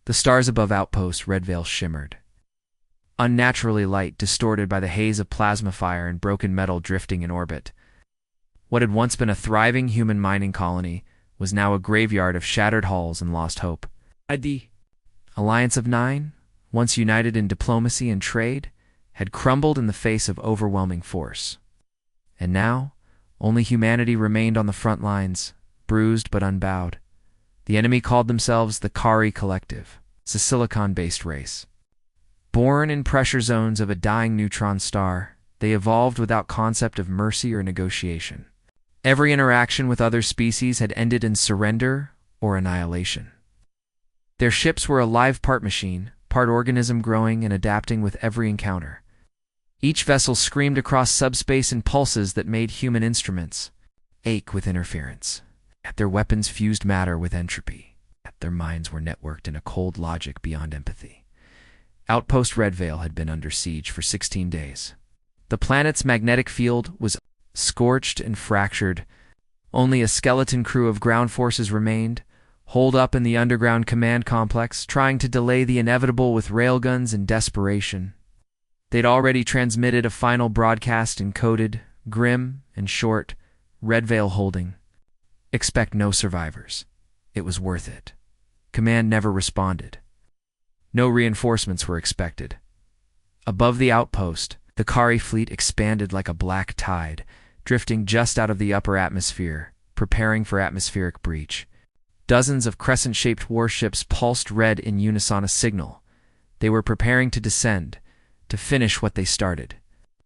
The stars above Outpost Redvale shimmered, unnaturally light, distorted by the haze of plasma fire and broken metal drifting in orbit. What had once been a thriving human mining colony was now a graveyard of shattered hulls and lost hope. The Alliance of Nine, once united in diplomacy and trade, had crumbled in the face of overwhelming force. And now, only humanity remained on the front lines, bruised but unbowed. The enemy called themselves the Kari Collective, a silicon-based race. Born in pressure zones of a dying neutron star, they evolved without concept of mercy or negotiation. Every interaction with other species had ended in surrender or annihilation. Their ships were a live part machine, part organism growing and adapting with every encounter. Each vessel screamed across subspace in pulses that made human instruments ache with interference. Their weapons fused matter with entropy. Their minds were networked in a cold logic beyond empathy. Outpost Redvale had been under siege for 16 days. The planet's magnetic field was scorched and fractured. Only a skeleton crew of ground forces remained, holed up in the underground command complex, trying to delay the inevitable with railguns and desperation. They'd already transmitted a final broadcast encoded, grim and short, Redvale holding. Expect no survivors. It was worth it. Command never responded. No reinforcements were expected. Above the outpost, the Kari fleet expanded like a black tide, drifting just out of the upper atmosphere, preparing for atmospheric breach. Dozens of crescent-shaped warships pulsed red in unison, a signal. They were preparing to descend, to finish what they started.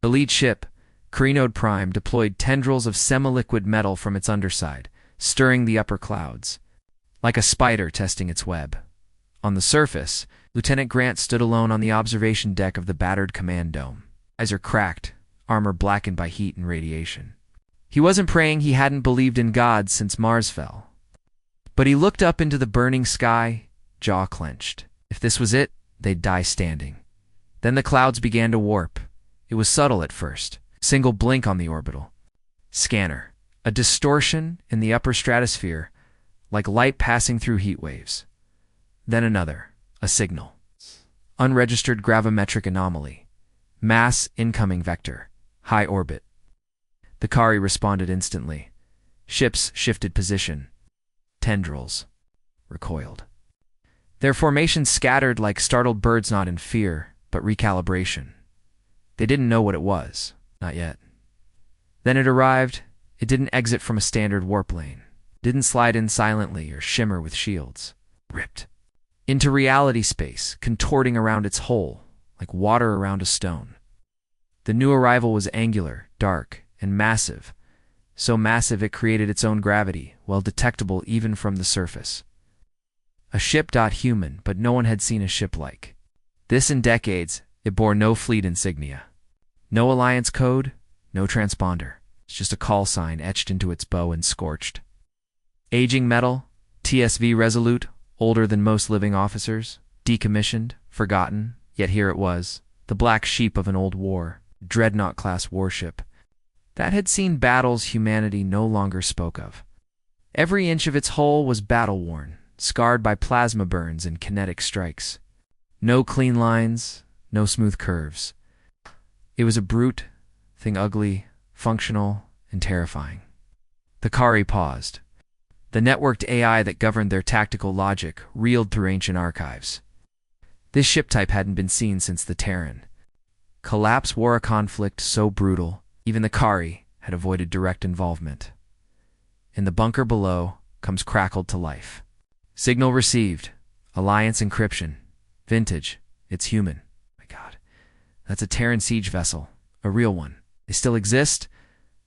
The lead ship, Carinode Prime, deployed tendrils of semi-liquid metal from its underside, stirring the upper clouds, like a spider testing its web. On the surface, Lieutenant Grant stood alone on the observation deck of the battered command dome. Eyes are cracked, armor blackened by heat and radiation. He wasn't praying, he hadn't believed in God since Mars fell. But he looked up into the burning sky, jaw clenched. If this was it, they'd die standing. Then the clouds began to warp. It was subtle at first. Single blink on the orbital scanner. A distortion in the upper stratosphere, like light passing through heat waves. Then another. A signal. Unregistered gravimetric anomaly. Mass incoming vector. High orbit. The Kari responded instantly. Ships shifted position. Tendrils recoiled. Their formations scattered like startled birds, not in fear, but recalibration. They didn't know what it was. Not yet. Then it arrived. It didn't exit from a standard warp lane. Didn't slide in silently or shimmer with shields. Ripped into reality space, contorting around its hull, like water around a stone. The new arrival was angular, dark, and massive. So massive it created its own gravity, well detectable even from the surface. A ship. Human, but no one had seen a ship like this in decades. It bore no fleet insignia. No alliance code, no transponder. It's just a call sign etched into its bow and scorched. Aging metal, TSV Resolute, older than most living officers, decommissioned, forgotten, yet here it was, the black sheep of an old war, dreadnought-class warship, that had seen battles humanity no longer spoke of. Every inch of its hull was battle-worn, scarred by plasma burns and kinetic strikes. No clean lines, no smooth curves. It was a brute, thing ugly, functional, and terrifying. The Kari paused. The networked AI that governed their tactical logic reeled through ancient archives. This ship type hadn't been seen since the Terran. Collapse wore a conflict so brutal, even the Kari had avoided direct involvement. In the bunker below comes crackled to life. Signal received. Alliance encryption. Vintage. It's human. My God. That's a Terran siege vessel. A real one. They still exist?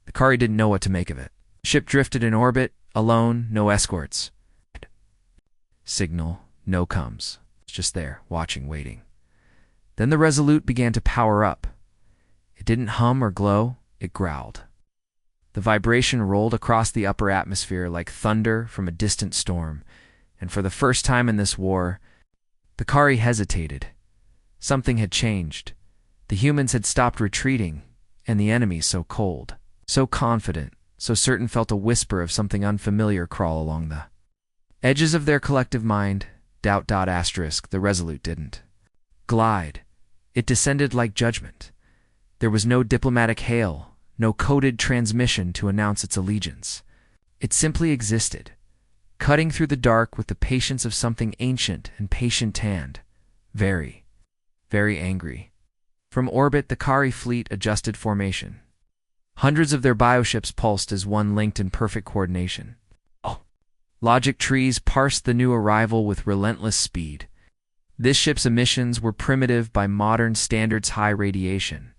The Kari didn't know what to make of it. Ship drifted in orbit, alone, no escorts. Signal, no comes. It's just there, watching, waiting. Then the Resolute began to power up. It didn't hum or glow, it growled. The vibration rolled across the upper atmosphere like thunder from a distant storm, and for the first time in this war, the Kari hesitated. Something had changed. The humans had stopped retreating, and the enemy so cold, so confident, so certain, felt a whisper of something unfamiliar crawl along the edges of their collective mind, The Resolute didn't glide. It descended like judgment. There was no diplomatic hail, no coded transmission to announce its allegiance. It simply existed, cutting through the dark with the patience of something ancient and patient-tanned. Very, very angry. From orbit, the Kari fleet adjusted formation. Hundreds of their bioships pulsed as one, linked in perfect coordination. Logic trees parsed the new arrival with relentless speed. This ship's emissions were primitive by modern standards: high radiation,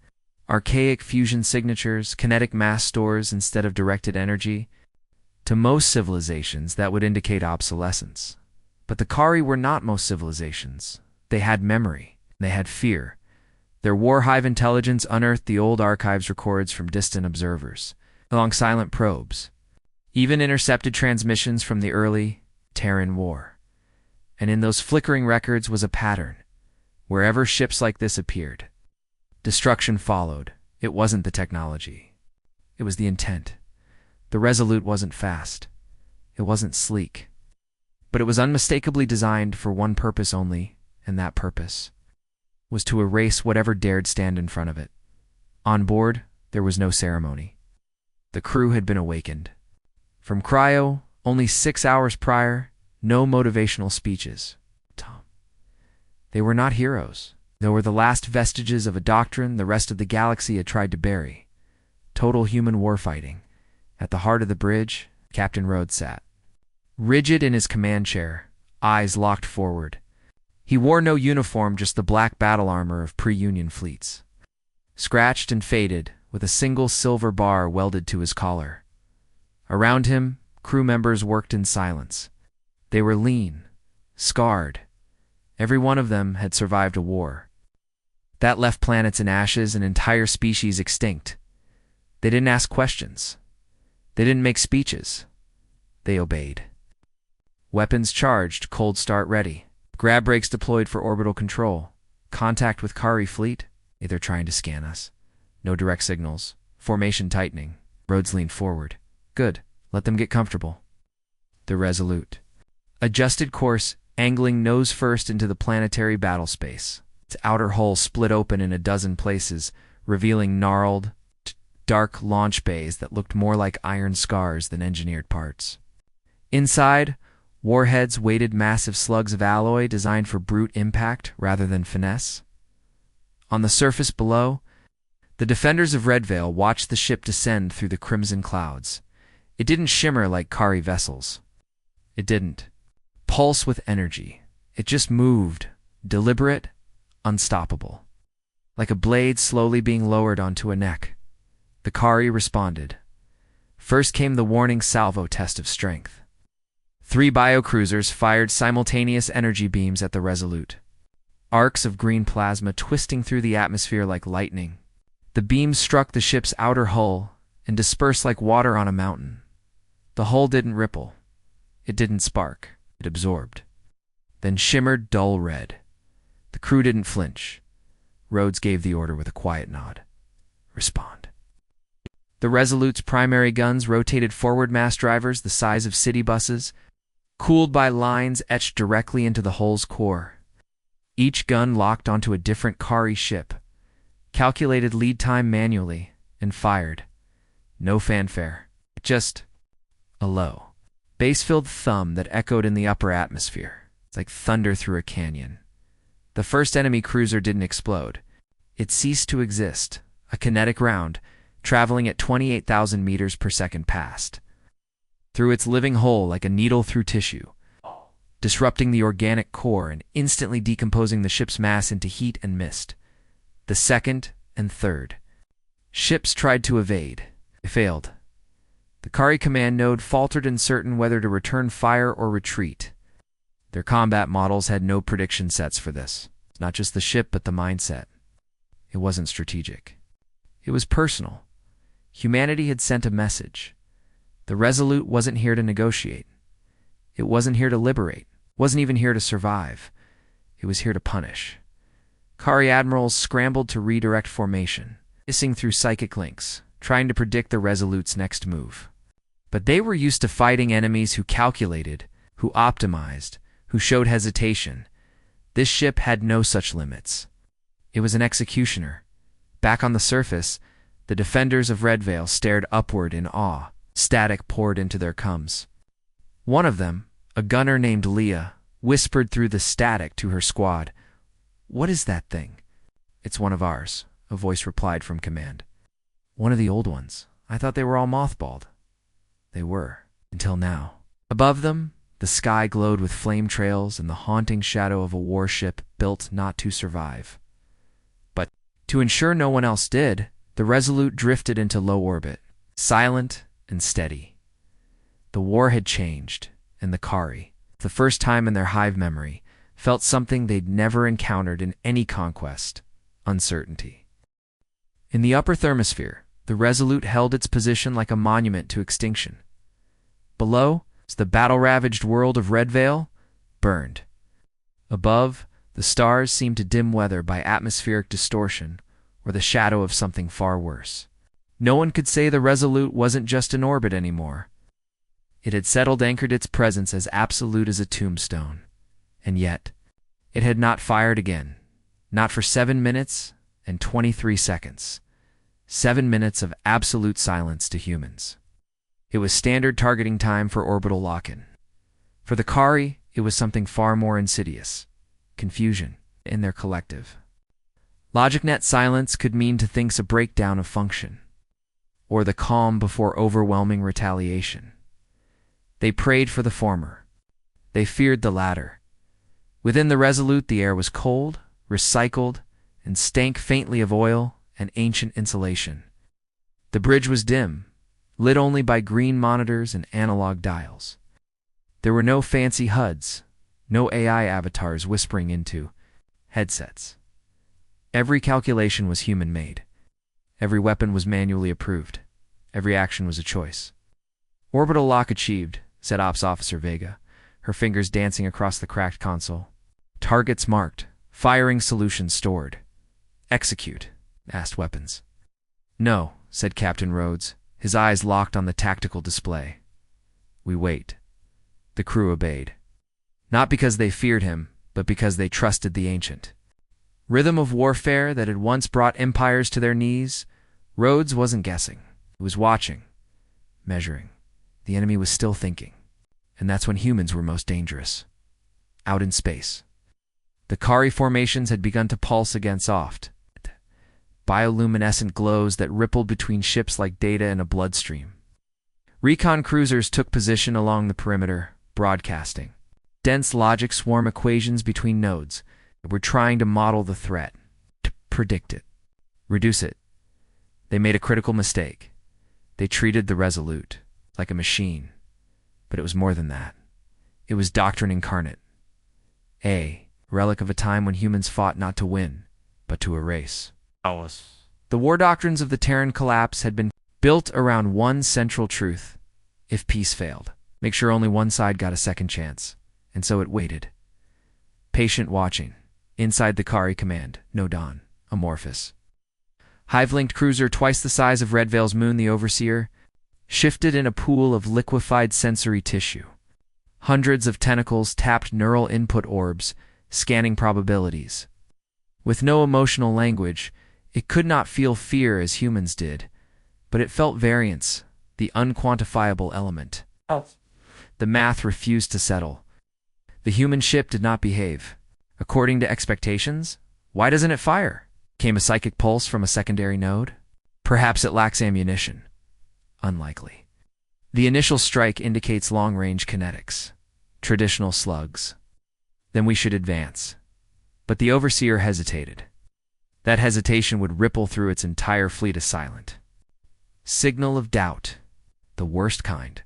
archaic fusion signatures, kinetic mass stores instead of directed energy. To most civilizations, that would indicate obsolescence. But the Kari were not most civilizations. They had memory. They had fear. Their war-hive intelligence unearthed the old archives records from distant observers, along silent probes, even intercepted transmissions from the early Terran War. And in those flickering records was a pattern. Wherever ships like this appeared, destruction followed. It wasn't the technology. It was the intent. The Resolute wasn't fast. It wasn't sleek. But it was unmistakably designed for one purpose only, and that purpose was to erase whatever dared stand in front of it. On board, there was no ceremony. The crew had been awakened. From cryo, only 6 hours prior, no motivational speeches. They were not heroes. They were the last vestiges of a doctrine the rest of the galaxy had tried to bury. Total human warfighting. At the heart of the bridge, Captain Rhodes sat, rigid in his command chair, eyes locked forward. He wore no uniform, just the black battle armor of pre-Union fleets, scratched and faded, with a single silver bar welded to his collar. Around him, crew members worked in silence. They were lean, scarred. Every one of them had survived a war. That left planets in ashes and entire species extinct. They didn't ask questions. They didn't make speeches. They obeyed. Weapons charged, cold start ready. Grab brakes deployed for orbital control. Contact with Kari fleet. They're trying to scan us. No direct signals. Formation tightening. Rhodes leaned forward. Good. Let them get comfortable. The Resolute adjusted course, angling nose first into the planetary battle space. Its outer hull split open in a dozen places, revealing gnarled, dark launch bays that looked more like iron scars than engineered parts. Inside, warheads weighted massive slugs of alloy designed for brute impact rather than finesse. On the surface below, the defenders of Redvale watched the ship descend through the crimson clouds. It didn't shimmer like Kari vessels. It didn't pulse with energy. It just moved, deliberate, unstoppable, like a blade slowly being lowered onto a neck. The Kari responded. First came the warning salvo test of strength. 3 biocruisers fired simultaneous energy beams at the Resolute, arcs of green plasma twisting through the atmosphere like lightning. The beams struck the ship's outer hull and dispersed like water on a mountain. The hull didn't ripple. It didn't spark. It absorbed, then shimmered dull red. The crew didn't flinch. Rhodes gave the order with a quiet nod. Respond. The Resolute's primary guns rotated forward mass drivers the size of city buses, cooled by lines etched directly into the hull's core. Each gun locked onto a different Kari ship, calculated lead time manually, and fired. No fanfare, just a low, bass-filled thumb that echoed in the upper atmosphere. It's like thunder through a canyon. The first enemy cruiser didn't explode. It ceased to exist, a kinetic round, traveling at 28,000 meters per second past. Through its living hull like a needle through tissue, disrupting the organic core and instantly decomposing the ship's mass into heat and mist. The second and third ships tried to evade. They failed. The Kari command node faltered, uncertain whether to return fire or retreat. Their combat models had no prediction sets for this. Not just the ship, but the mindset. It wasn't strategic. It was personal. Humanity had sent a message. The Resolute wasn't here to negotiate. It wasn't here to liberate. Wasn't even here to survive. It was here to punish. Kari admirals scrambled to redirect formation, hissing through psychic links, trying to predict the Resolute's next move. But they were used to fighting enemies who calculated, who optimized, who showed hesitation. This ship had no such limits. It was an executioner. Back on the surface, the defenders of Redvale stared upward in awe. Static poured into their cums. One of them, a gunner named Leah, whispered through the static to her squad, "What is that thing?" "It's one of ours," a voice replied from command. "One of the old ones. I thought they were all mothballed." They were, until now. Above them, the sky glowed with flame trails and the haunting shadow of a warship built not to survive. But, to ensure no one else did, the Resolute drifted into low orbit, silent and steady. The war had changed, and the Kari, the first time in their hive memory, felt something they'd never encountered in any conquest: uncertainty. In the upper thermosphere, the Resolute held its position like a monument to extinction. Below, the battle-ravaged world of Redvale burned. Above, the stars seemed to dim weather by atmospheric distortion or the shadow of something far worse. No one could say the Resolute wasn't just in orbit anymore. It had settled, anchored its presence as absolute as a tombstone. And yet, it had not fired again. Not for 7 minutes and 23 seconds. 7 minutes of absolute silence to humans. It was standard targeting time for orbital lock-in. For the Kari, it was something far more insidious: confusion in their collective. LogicNet silence could mean to things a breakdown of function, or the calm before overwhelming retaliation. They prayed for the former. They feared the latter. Within the Resolute, the air was cold, recycled, and stank faintly of oil and ancient insulation. The bridge was dim, lit only by green monitors and analog dials. There were no fancy HUDs, no AI avatars whispering into headsets. Every calculation was human-made. Every weapon was manually approved. Every action was a choice. "Orbital lock achieved," said Ops Officer Vega, her fingers dancing across the cracked console. "Targets marked. Firing solution stored." "Execute?" asked Weapons. "No," said Captain Rhodes, his eyes locked on the tactical display. "We wait." The crew obeyed. Not because they feared him, but because they trusted the ancient rhythm of warfare that had once brought empires to their knees. Rhodes wasn't guessing. He was watching, measuring. The enemy was still thinking. And that's when humans were most dangerous. Out in space. The Kari formations had begun to pulse again, soft, bioluminescent glows that rippled between ships like data in a bloodstream. Recon cruisers took position along the perimeter, broadcasting. Dense logic swarm equations between nodes that were trying to model the threat, to predict it, reduce it. They made a critical mistake. They treated the Resolute like a machine. But it was more than that. It was doctrine incarnate. A relic of a time when humans fought not to win, but to erase. The war doctrines of the Terran collapse had been built around one central truth: if peace failed, make sure only one side got a second chance. And so it waited. Patient watching. Inside the Kari command, no Dawn, amorphous. Hive-linked cruiser twice the size of Redvale's moon, the Overseer, shifted in a pool of liquefied sensory tissue. Hundreds of tentacles tapped neural input orbs, scanning probabilities. With no emotional language, it could not feel fear as humans did, but it felt variance, the unquantifiable element. The math refused to settle. The human ship did not behave according to expectations. Why doesn't it fire? Came a psychic pulse from a secondary node? Perhaps it lacks ammunition. Unlikely. The initial strike indicates long-range kinetics. Traditional slugs. Then we should advance. But the Overseer hesitated. That hesitation would ripple through its entire fleet as silent. Signal of doubt. The worst kind.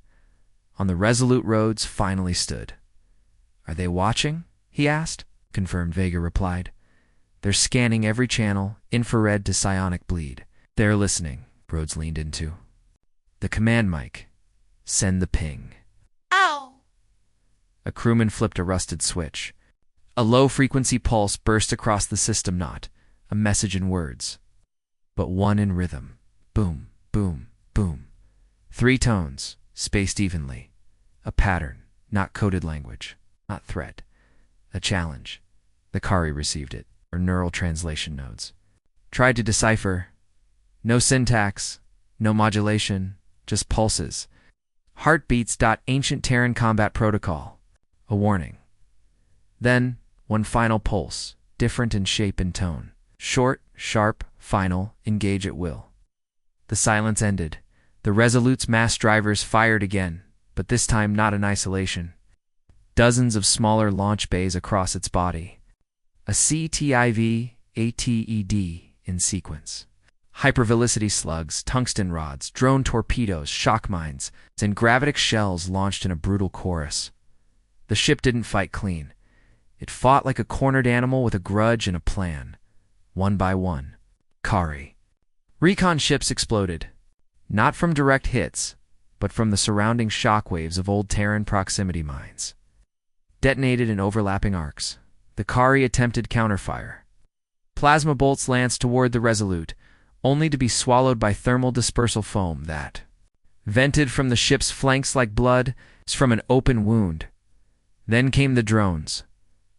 On the Resolute Rhodes finally stood. "Are they watching?" he asked. Confirmed, Vega replied. "They're scanning every channel, infrared to psionic bleed." "They're listening," Rhodes leaned into. "The command mic. Send the ping." Ow! A crewman flipped a rusted switch. A low-frequency pulse burst across the system, not a message in words, but one in rhythm. Boom, boom, boom. 3 tones, spaced evenly. A pattern, not coded language, not threat. A challenge. The Kari received it, or neural translation nodes. Tried to decipher. No syntax, no modulation, just pulses. Heartbeats. Ancient Terran combat protocol. A warning. Then, one final pulse, different in shape and tone. Short, sharp, final, engage at will. The silence ended. The Resolute's mass drivers fired again, but this time not in isolation. Dozens of smaller launch bays across its body. A CTIV, ATED in sequence. Hypervelicity slugs, tungsten rods, drone torpedoes, shock mines, and gravitic shells launched in a brutal chorus. The ship didn't fight clean. It fought like a cornered animal with a grudge and a plan. One by one. Kari. Recon ships exploded. Not from direct hits, but from the surrounding shockwaves of old Terran proximity mines. Detonated in overlapping arcs. The Kari attempted counterfire. Plasma bolts lanced toward the Resolute, only to be swallowed by thermal dispersal foam that vented from the ship's flanks like blood from an open wound. Then came the drones.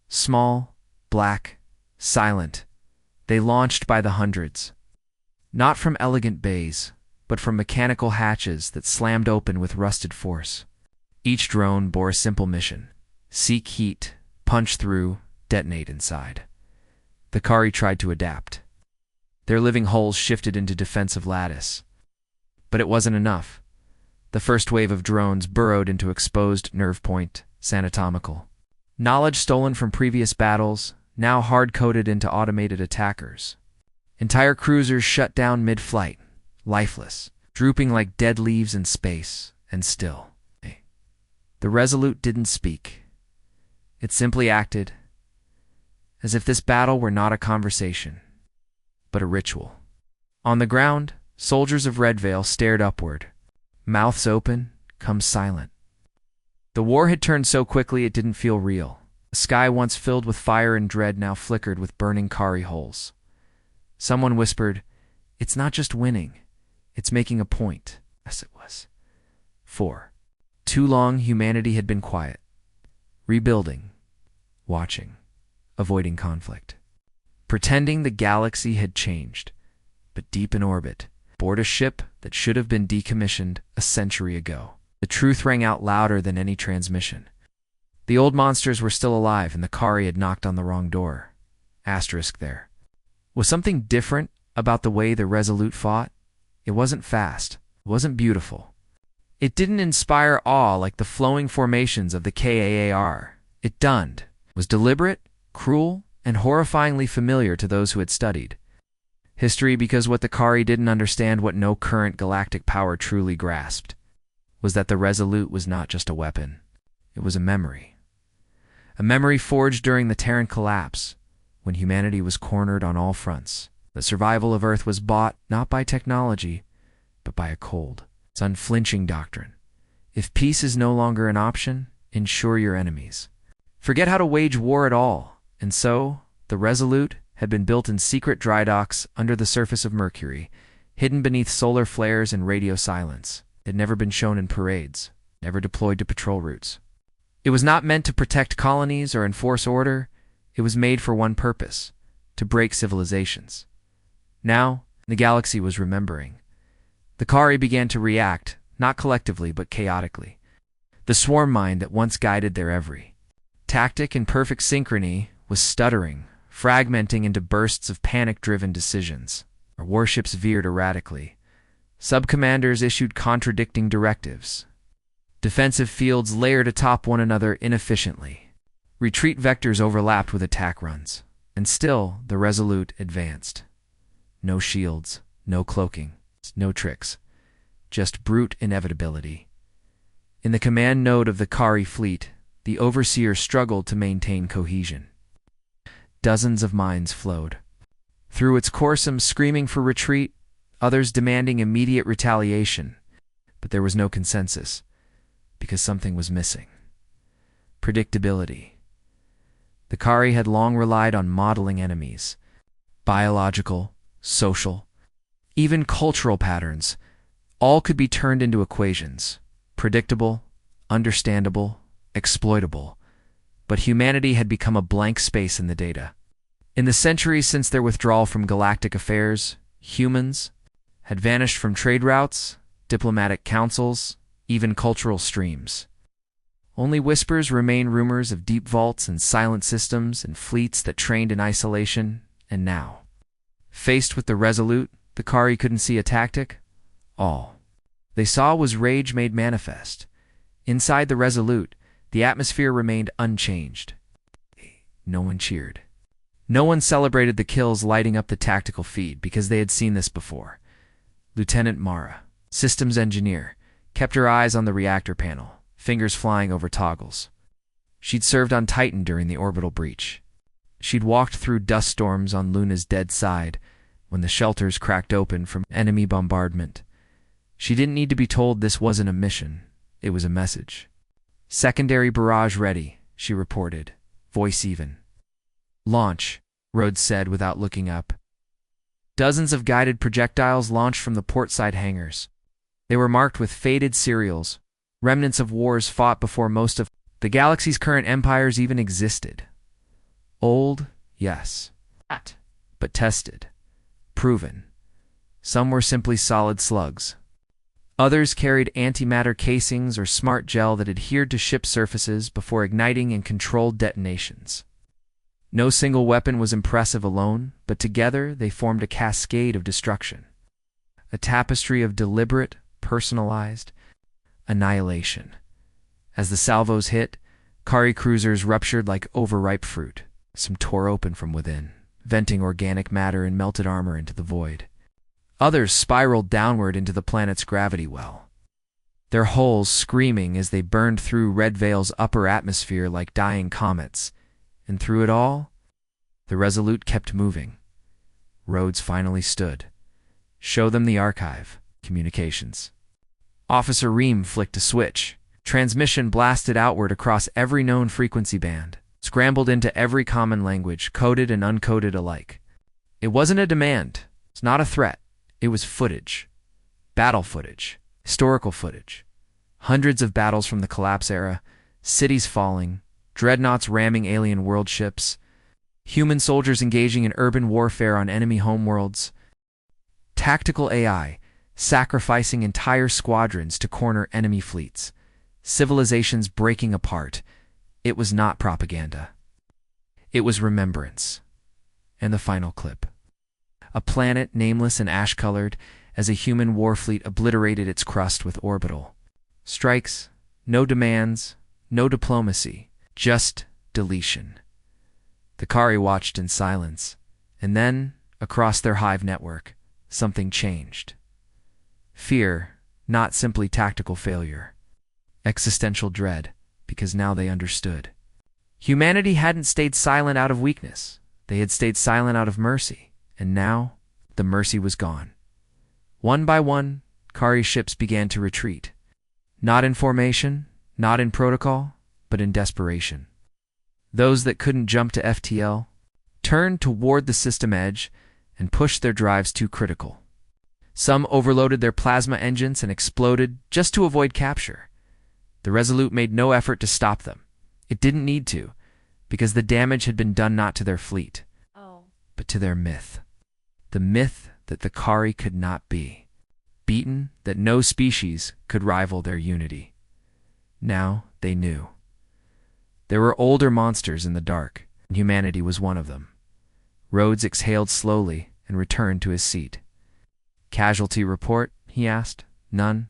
Small, black, silent. They launched by the hundreds. Not from elegant bays, but from mechanical hatches that slammed open with rusted force. Each drone bore a simple mission. Seek heat, punch through, detonate inside. The Kari tried to adapt. Their living hulls shifted into defensive lattice. But it wasn't enough. The first wave of drones burrowed into exposed nerve point, sanatomical. Knowledge stolen from previous battles, now hard-coded into automated attackers. Entire cruisers shut down mid-flight, lifeless, drooping like dead leaves in space, and still. The Resolute didn't speak. It simply acted, as if this battle were not a conversation, but a ritual. On the ground, soldiers of Red Veil stared upward, mouths open, come silent. The war had turned so quickly it didn't feel real. The sky once filled with fire and dread now flickered with burning Kari holes. Someone whispered, "It's not just winning, it's making a point." Yes, it was. 4. Too long humanity had been quiet, rebuilding, watching, avoiding conflict. Pretending the galaxy had changed, but deep in orbit, aboard a ship that should have been decommissioned a century ago. The truth rang out louder than any transmission. The old monsters were still alive and the Kari had knocked on the wrong door. Asterisk there. Was something different about the way the Resolute fought? It wasn't fast. It wasn't beautiful. It didn't inspire awe like the flowing formations of the KAAR. It dunned, was deliberate, cruel, and horrifyingly familiar to those who had studied history, because what the Kari didn't understand, what no current galactic power truly grasped, was that the Resolute was not just a weapon. It was a memory. A memory forged during the Terran collapse, when humanity was cornered on all fronts. The survival of Earth was bought not by technology, but by a cold, its unflinching doctrine. If peace is no longer an option, ensure your enemies. Forget how to wage war at all. And so, the Resolute had been built in secret dry docks under the surface of Mercury, hidden beneath solar flares and radio silence. It had never been shown in parades, never deployed to patrol routes. It was not meant to protect colonies or enforce order. It was made for one purpose, to break civilizations. Now, the galaxy was remembering. The Kari began to react, not collectively but chaotically. The swarm mind that once guided their every tactic in perfect synchrony was stuttering, fragmenting into bursts of panic-driven decisions. Our warships veered erratically. Sub-commanders issued contradicting directives. Defensive fields layered atop one another inefficiently. Retreat vectors overlapped with attack runs. And still, the Resolute advanced. No shields, no cloaking, no tricks. Just brute inevitability. In the command node of the Kari fleet, the Overseer struggled to maintain cohesion. Dozens of minds flowed. Through its core, some screaming for retreat, others demanding immediate retaliation. But there was no consensus, because something was missing. Predictability. The Kari had long relied on modeling enemies. Biological, social, even cultural patterns, all could be turned into equations. Predictable, understandable, exploitable. but humanity had become a blank space in the data. In the centuries since their withdrawal from galactic affairs, humans had vanished from trade routes, diplomatic councils, even cultural streams. Only whispers remain, rumors of deep vaults and silent systems and fleets that trained in isolation, and now, faced with the Resolute, the Kari couldn't see a tactic. All they saw was rage made manifest. Inside the Resolute, the atmosphere remained unchanged. No one cheered. No one celebrated the kills lighting up the tactical feed because they had seen this before. Lieutenant Mara, systems engineer, kept her eyes on the reactor panel, fingers flying over toggles. She'd served on Titan during the orbital breach. She'd walked through dust storms on Luna's dead side when the shelters cracked open from enemy bombardment. She didn't need to be told this wasn't a mission. It was a message. "Secondary barrage ready," she reported, voice even. "Launch," Rhodes said without looking up. Dozens of guided projectiles launched from the portside hangars. They were marked with faded serials, remnants of wars fought before most of the galaxy's current empires even existed. Old, yes, but tested, proven. Some were simply solid slugs. Others carried antimatter casings or smart gel that adhered to ship surfaces before igniting in controlled detonations. No single weapon was impressive alone, but together they formed a cascade of destruction. A tapestry of deliberate, personalized annihilation. As the salvos hit, Kari cruisers ruptured like overripe fruit. Some tore open from within, venting organic matter and melted armor into the void. Others spiraled downward into the planet's gravity well, their hulls screaming as they burned through Red Veil's upper atmosphere like dying comets. And through it all, the Resolute kept moving. Rhodes finally stood. "Show them the archive." Communications. Officer Ream flicked a switch. Transmission blasted outward across every known frequency band, scrambled into every common language, coded and uncoded alike. It wasn't a demand. It's not a threat. It was footage. Battle footage. Historical footage. Hundreds of battles from the collapse era, cities falling, dreadnoughts ramming alien world ships, human soldiers engaging in urban warfare on enemy homeworlds, tactical AI sacrificing entire squadrons to corner enemy fleets, civilizations breaking apart. It was not propaganda. It was remembrance. And the final clip. A planet nameless and ash-colored as a human warfleet obliterated its crust with orbital strikes, no demands, no diplomacy, just deletion. The Kari watched in silence, and then, across their hive network, something changed. Fear, not simply tactical failure. Existential dread, because now they understood. Humanity hadn't stayed silent out of weakness. They had stayed silent out of mercy, and now the mercy was gone. One by one, Kari ships began to retreat. Not in formation, not in protocol, but in desperation. Those that couldn't jump to FTL turned toward the system edge and pushed their drives too critical. Some overloaded their plasma engines and exploded just to avoid capture. The Resolute made no effort to stop them. It didn't need to, because the damage had been done not to their fleet, but to their myth. The myth that the Kari could not be. Beaten, that no species could rival their unity. Now they knew. There were older monsters in the dark, and humanity was one of them. Rhodes exhaled slowly and returned to his seat. "Casualty report?" he asked. "None?"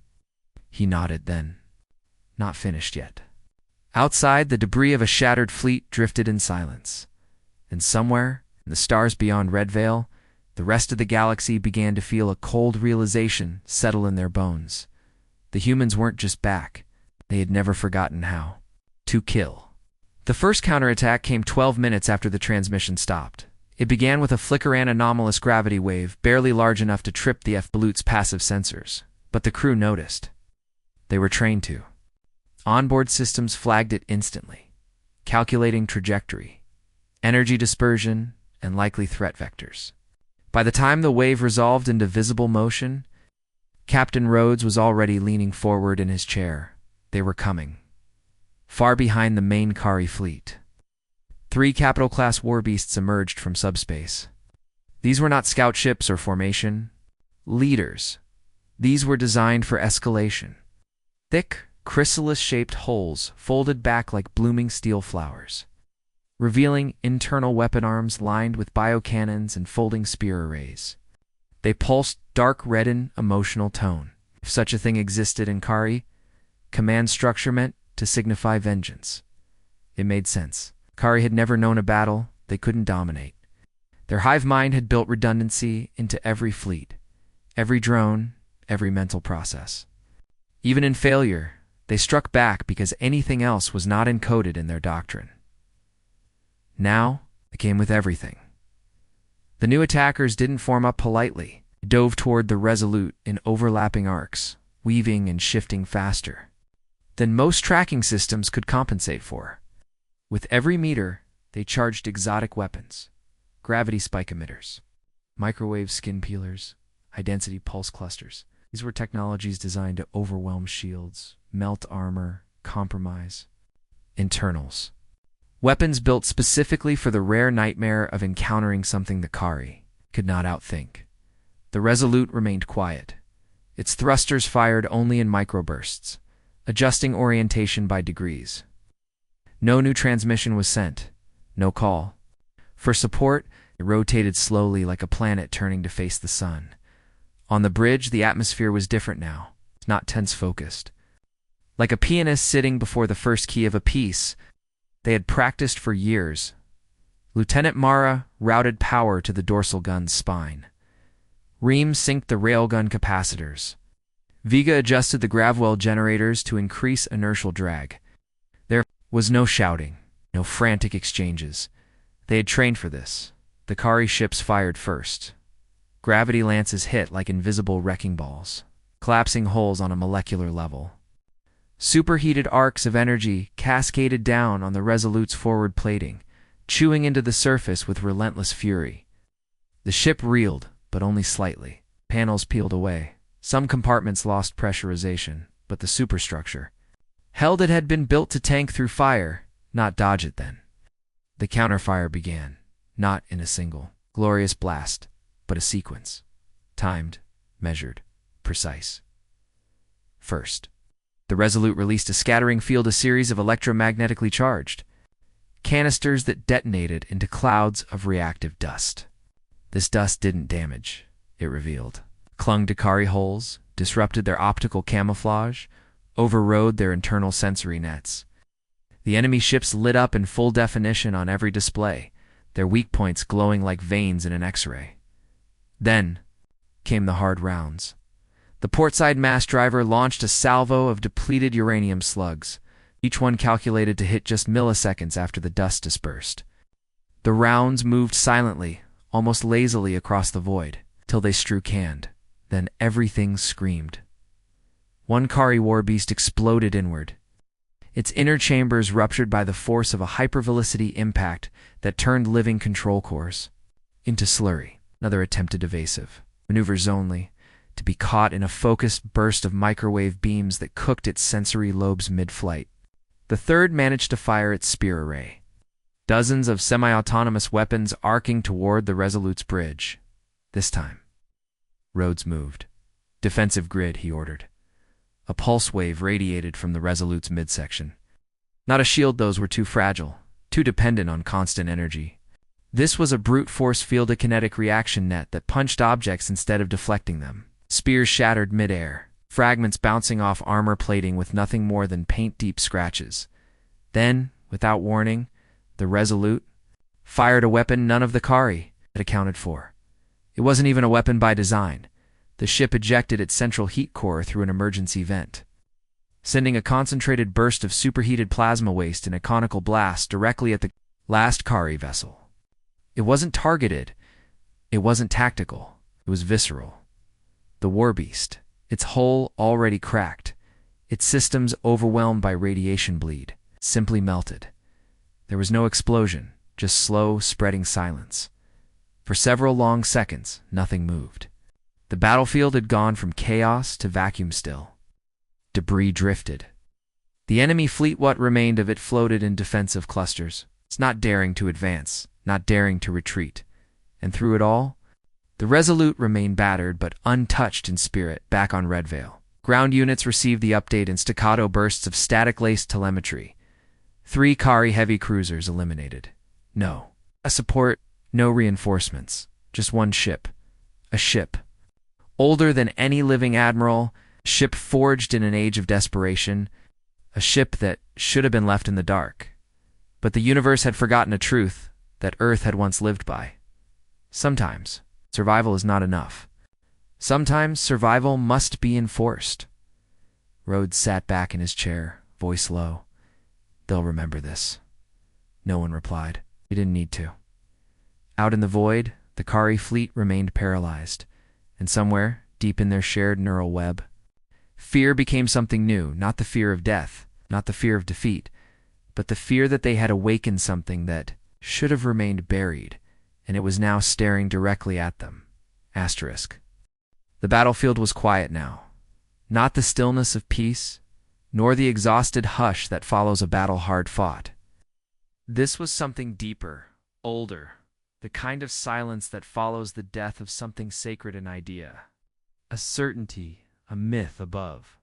He nodded then. Not finished yet. Outside, the debris of a shattered fleet drifted in silence. And somewhere, in the stars beyond Red Veil, the rest of the galaxy began to feel a cold realization settle in their bones. The humans weren't just back. They had never forgotten how to kill. The first counterattack came 12 minutes after the transmission stopped. It began with a flickering anomalous gravity wave, barely large enough to trip the F-Blute's passive sensors. But the crew noticed. They were trained to. Onboard systems flagged it instantly, calculating trajectory, energy dispersion, and likely threat vectors. By the time the wave resolved into visible motion, Captain Rhodes was already leaning forward in his chair. They were coming. Far behind the main Kari fleet. 3 capital-class warbeasts emerged from subspace. These were not scout ships or formation. Leaders. These were designed for escalation. Thick, chrysalis-shaped hulls folded back like blooming steel flowers, revealing internal weapon arms lined with biocannons and folding spear arrays. They pulsed dark redden emotional tone. If such a thing existed in Kari, command structure meant to signify vengeance. It made sense. Kari had never known a battle they couldn't dominate. Their hive mind had built redundancy into every fleet, every drone, every mental process. Even in failure, they struck back because anything else was not encoded in their doctrine. Now, it came with everything. The new attackers didn't form up politely. They dove toward the Resolute in overlapping arcs, weaving and shifting faster than most tracking systems could compensate for. With every meter, they charged exotic weapons, gravity spike emitters, microwave skin peelers, high-density pulse clusters. These were technologies designed to overwhelm shields, melt armor, compromise internals. Weapons built specifically for the rare nightmare of encountering something the Kari could not outthink. The Resolute remained quiet. Its thrusters fired only in microbursts, adjusting orientation by degrees. No new transmission was sent, no call. For support, it rotated slowly like a planet turning to face the sun. On the bridge, the atmosphere was different now, not tense-focused. Like a pianist sitting before the first key of a piece they had practiced for years, Lieutenant Mara routed power to the dorsal gun's spine. Ream synced the railgun capacitors. Vega adjusted the gravwell generators to increase inertial drag. There was no shouting, no frantic exchanges. They had trained for this. The Kari ships fired first. Gravity lances hit like invisible wrecking balls, collapsing hulls on a molecular level. Superheated arcs of energy cascaded down on the Resolute's forward plating, chewing into the surface with relentless fury. The ship reeled, but only slightly. Panels peeled away. Some compartments lost pressurization, but the superstructure held it had been built to tank through fire, not dodge it then. The counterfire began, not in a single, glorious blast, but a sequence. Timed, measured, precise. First, the Resolute released a scattering field, a series of electromagnetically charged canisters that detonated into clouds of reactive dust. This dust didn't damage, it revealed. Clung to Kari hulls, disrupted their optical camouflage, overrode their internal sensory nets. The enemy ships lit up in full definition on every display, their weak points glowing like veins in an X-ray. Then came the hard rounds. The portside mass driver launched a salvo of depleted uranium slugs, each one calculated to hit just milliseconds after the dust dispersed. The rounds moved silently, almost lazily across the void, till they struck hand. Then everything screamed. One Kari warbeast exploded inward. Its inner chambers ruptured by the force of a hypervelocity impact that turned living control cores into slurry. Another attempted evasive, maneuvers only, to be caught in a focused burst of microwave beams that cooked its sensory lobes mid-flight. The third managed to fire its spear array. Dozens of semi-autonomous weapons arcing toward the Resolute's bridge. This time, Rhodes moved. Defensive grid, he ordered. A pulse wave radiated from the Resolute's midsection. Not a shield, those were too fragile, too dependent on constant energy. This was a brute force field-kinetic reaction net that punched objects instead of deflecting them. Spears shattered mid-air, fragments bouncing off armor plating with nothing more than paint-deep scratches. Then, without warning, the Resolute fired a weapon none of the Kari had accounted for. It wasn't even a weapon by design. The ship ejected its central heat core through an emergency vent, sending a concentrated burst of superheated plasma waste in a conical blast directly at the last Kari vessel. It wasn't targeted. It wasn't tactical. It was visceral. The warbeast, its hull already cracked, its systems overwhelmed by radiation bleed, simply melted. There was no explosion, just slow, spreading silence. For several long seconds, nothing moved. The battlefield had gone from chaos to vacuum still. Debris drifted. The enemy fleet, what remained of it, floated in defensive clusters, It's not daring to advance, not daring to retreat. And through it all, the Resolute remained battered but untouched in spirit back on Red Veil. Ground units received the update in staccato bursts of static-laced telemetry. 3 Kari heavy cruisers eliminated. No. A support, no reinforcements. Just one ship. A ship. Older than any living admiral, a ship forged in an age of desperation, a ship that should have been left in the dark. But the universe had forgotten a truth that Earth had once lived by. Sometimes, survival is not enough. Sometimes, survival must be enforced. Rhodes sat back in his chair, voice low. They'll remember this. No one replied. He didn't need to. Out in the void, the Kari fleet remained paralyzed, and somewhere, deep in their shared neural web, fear became something new, not the fear of death, not the fear of defeat, but the fear that they had awakened something that should have remained buried, and it was now staring directly at them. Asterisk. The battlefield was quiet now. Not the stillness of peace, nor the exhausted hush that follows a battle hard fought. This was something deeper, older, the kind of silence that follows the death of something sacred in idea. A certainty, a myth above.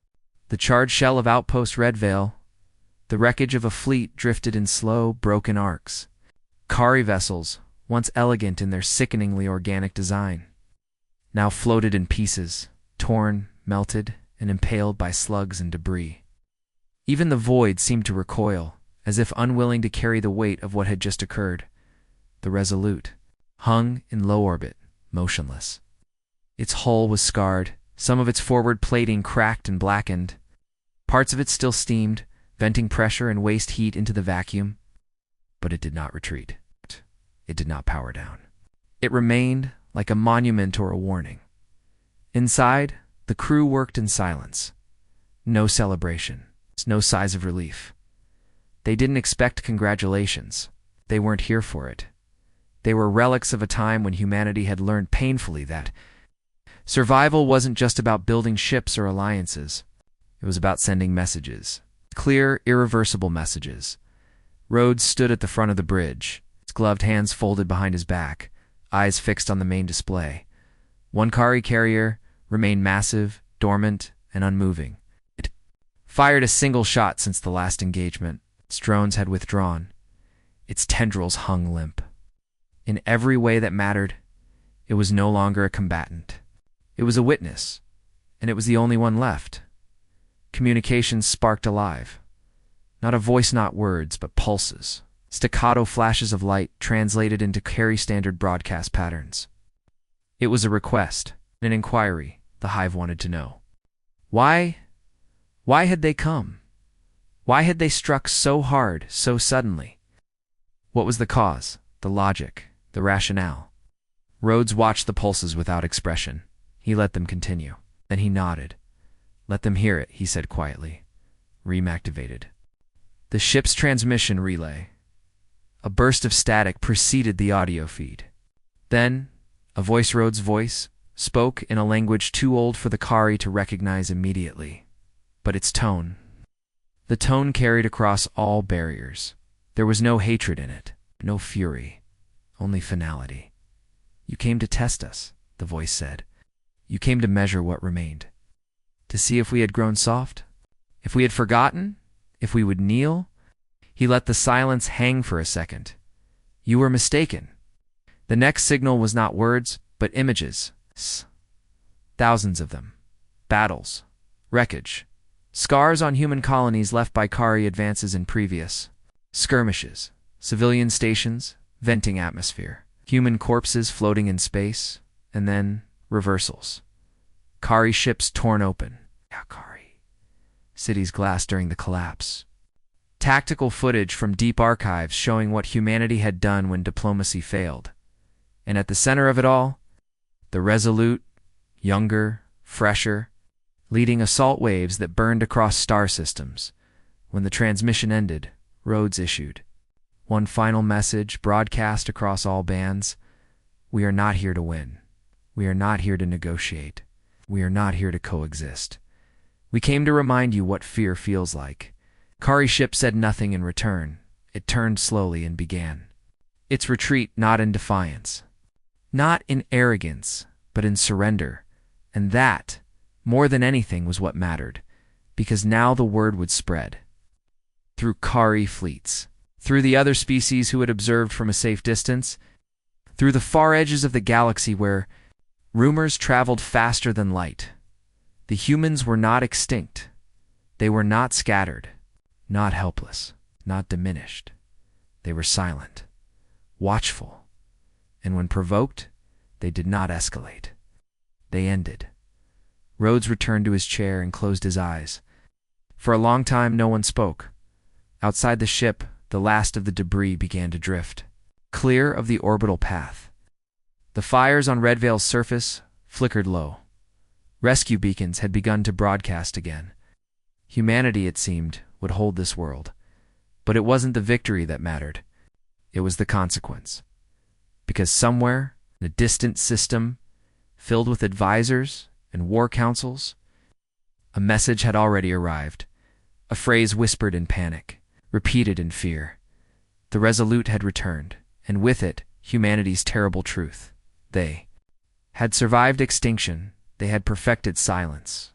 The charred shell of Outpost Red Veil, the wreckage of a fleet drifted in slow, broken arcs. Kari vessels, once elegant in their sickeningly organic design, now floated in pieces, torn, melted, and impaled by slugs and debris. Even the void seemed to recoil, as if unwilling to carry the weight of what had just occurred. The Resolute hung in low orbit, motionless. Its hull was scarred, some of its forward plating cracked and blackened. Parts of it still steamed, venting pressure and waste heat into the vacuum. But it did not retreat. It did not power down. It remained like a monument or a warning. Inside, the crew worked in silence. No celebration, no sighs of relief. They didn't expect congratulations. They weren't here for it. They were relics of a time when humanity had learned painfully that survival wasn't just about building ships or alliances. It was about sending messages. Clear, irreversible messages. Rhodes stood at the front of the bridge, his gloved hands folded behind his back, eyes fixed on the main display. One Kari carrier remained massive, dormant, and unmoving. It fired a single shot since the last engagement. Its drones had withdrawn. Its tendrils hung limp. In every way that mattered, it was no longer a combatant. It was a witness, and it was the only one left. Communications sparked alive. Not a voice, not words, but pulses. Staccato flashes of light translated into Kari standard broadcast patterns. It was a request, an inquiry, the Hive wanted to know. Why had they come? Why had they struck so hard, so suddenly? What was the cause, the logic, the rationale? Rhodes watched the pulses without expression. He let them continue. Then he nodded. Let them hear it, he said quietly. Ream activated. The ship's transmission relay. A burst of static preceded the audio feed. Then, a voice, Rhodes' voice, spoke in a language too old for the Kari to recognize immediately. But its tone. The tone carried across all barriers. There was no hatred in it, no fury, only finality. You came to test us, the voice said. You came to measure what remained. To see if we had grown soft, if we had forgotten, if we would kneel. He let the silence hang for a second. You were mistaken. The next signal was not words, but images. Thousands of them. Battles. Wreckage. Scars on human colonies left by Kari advances in previous. Skirmishes. Civilian stations. Venting atmosphere. Human corpses floating in space. And then reversals. Kari ships torn open. Kari. Cities glassed during the collapse. Tactical footage from deep archives showing what humanity had done when diplomacy failed. And at the center of it all, the Resolute, younger, fresher, leading assault waves that burned across star systems. When the transmission ended, Rhodes issued one final message broadcast across all bands. We are not here to win. We are not here to negotiate. We are not here to coexist. We came to remind you what fear feels like. Kari's ship said nothing in return. it turned slowly and began its retreat, not in defiance, not in arrogance, but in surrender. And that, more than anything, was what mattered, because now the word would spread. Through Kari fleets, through the other species who had observed from a safe distance, through the far edges of the galaxy where rumors traveled faster than light. The humans were not extinct. They were not scattered, not helpless, not diminished. They were silent, watchful, and when provoked, they did not escalate. They ended. Rhodes returned to his chair and closed his eyes. For a long time, no one spoke. Outside the ship, the last of the debris began to drift, clear of the orbital path. The fires on Red Veil's surface flickered low. Rescue beacons had begun to broadcast again. Humanity, it seemed, would hold this world. But it wasn't the victory that mattered. It was the consequence. Because somewhere, in a distant system, filled with advisors and war councils, a message had already arrived, a phrase whispered in panic, repeated in fear. The Resolute had returned, and with it, humanity's terrible truth. They had survived extinction, they had perfected silence.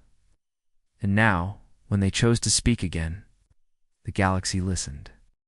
And now, when they chose to speak again, the galaxy listened.